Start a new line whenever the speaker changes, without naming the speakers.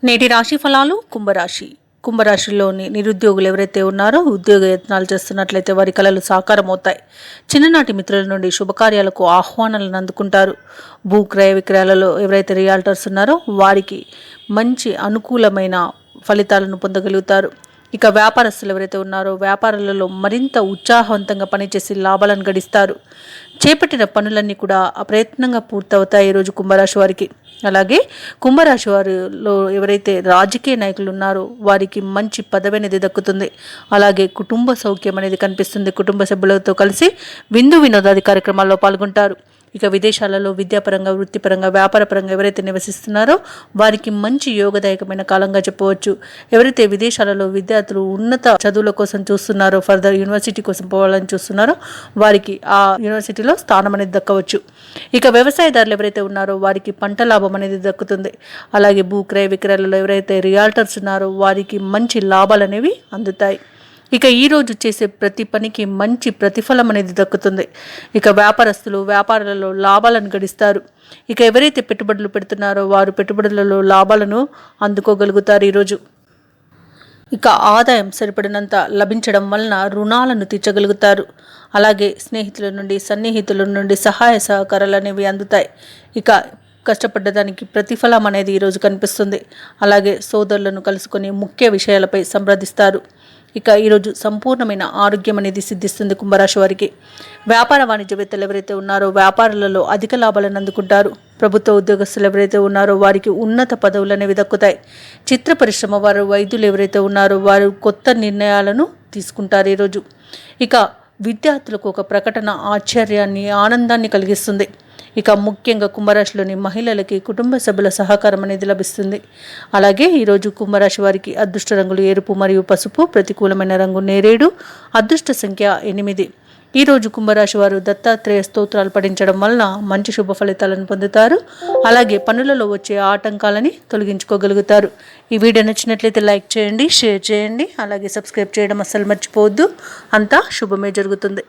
నేటి రాశి ఫలాలు కుంభరాశిలోని నిరుద్యోగులు ఎవరైతే ఉన్నారో ఉద్యోగ యత్నాలు చేస్తున్నట్లయితే వారి కలలు సాకారం అవుతాయి. చిన్ననాటి మిత్రుల నుండి శుభకార్యాలకు ఆహ్వానాలను అందుకుంటారు. భూ క్రయ విక్రయాలలో ఎవరైతే రియాల్టర్స్ ఉన్నారో వారికి మంచి అనుకూలమైన ఫలితాలను పొందగలుగుతారు. ఇక వ్యాపారస్తులు ఎవరైతే ఉన్నారో వ్యాపారాలలో మరింత ఉత్సాహవంతంగా పనిచేసి లాభాలను గడిస్తారు. చేపట్టిన పనులన్నీ కూడా అప్రయత్నంగా పూర్తవుతాయి ఈరోజు కుంభరాశి వారికి. అలాగే కుంభరాశి వారిలో ఎవరైతే రాజకీయ నాయకులు ఉన్నారో వారికి మంచి పదవి అనేది దక్కుతుంది. అలాగే కుటుంబ సౌఖ్యం అనేది కనిపిస్తుంది. కుటుంబ సభ్యులతో కలిసి విందు వినోదాది కార్యక్రమాల్లో పాల్గొంటారు. ఇక విదేశాలలో విద్యాపరంగా, వృత్తిపరంగా, వ్యాపారపరంగా ఎవరైతే నివసిస్తున్నారో వారికి మంచి యోగదాయకమైన కాలంగా చెప్పవచ్చు. ఎవరైతే విదేశాలలో విద్యార్థులు ఉన్నత చదువుల కోసం చూస్తున్నారో, ఫర్దర్ యూనివర్సిటీ కోసం పోవాలని చూస్తున్నారో వారికి ఆ యూనివర్సిటీలో స్థానం అనేది దక్కవచ్చు. ఇక వ్యవసాయదారులు ఎవరైతే ఉన్నారో వారికి పంట లాభం అనేది దక్కుతుంది. అలాగే భూ క్రయ విక్రయాలలో ఎవరైతే రియాల్టర్స్ ఉన్నారో వారికి మంచి లాభాలు అనేవి అందుతాయి. ఇక ఈరోజు చేసే ప్రతి పనికి మంచి ప్రతిఫలం అనేది దక్కుతుంది. ఇక వ్యాపారస్తులు వ్యాపారాలలో లాభాలను గడిస్తారు. ఇక ఎవరైతే పెట్టుబడులు పెడుతున్నారో వారు పెట్టుబడులలో లాభాలను అందుకోగలుగుతారు ఈరోజు. ఇక ఆదాయం సరిపడినంత లభించడం వలన రుణాలను తీర్చగలుగుతారు. అలాగే స్నేహితుల నుండి, సన్నిహితుల నుండి సహాయ సహకారాలు అనేవి అందుతాయి. ఇక కష్టపడ్డదానికి ప్రతిఫలం అనేది ఈరోజు కనిపిస్తుంది. అలాగే సోదరులను కలుసుకొని ముఖ్య విషయాలపై సంప్రదిస్తారు. ఇక ఈరోజు సంపూర్ణమైన ఆరోగ్యం అనేది సిద్ధిస్తుంది కుంభరాశి వారికి. వ్యాపార వాణిజ్యవేత్తలు ఎవరైతే ఉన్నారో వ్యాపారాలలో అధిక లాభాలను అందుకుంటారు. ప్రభుత్వ ఉద్యోగస్తులు ఎవరైతే ఉన్నారో వారికి ఉన్నత పదవులు అనేవి దక్కుతాయి. చిత్ర పరిశ్రమ వారు, వైద్యులు ఎవరైతే ఉన్నారో వారు కొత్త నిర్ణయాలను తీసుకుంటారు ఈరోజు. ఇక విద్యార్థులకు ఒక ప్రకటన ఆశ్చర్యాన్ని, ఆనందాన్ని కలిగిస్తుంది. ఇక ముఖ్యంగా కుంభరాశిలోని మహిళలకి కుటుంబ సభ్యుల సహకారం అనేది లభిస్తుంది. అలాగే ఈరోజు కుంభరాశి వారికి అదృష్ట రంగులు ఎరుపు మరియు పసుపు, ప్రతికూలమైన రంగు నేరేడు, అదృష్ట సంఖ్య 8. ఈరోజు కుంభరాశి వారు దత్తాత్రేయ స్తోత్రాలు పఠించడం వలన మంచి శుభ ఫలితాలను పొందుతారు. అలాగే పనులలో వచ్చే ఆటంకాలని తొలగించుకోగలుగుతారు. ఈ వీడియో నచ్చినట్లయితే లైక్ చేయండి, షేర్ చేయండి, అలాగే సబ్స్క్రైబ్ చేయడం అస్సలు మర్చిపోవద్దు. అంతా శుభమే జరుగుతుంది.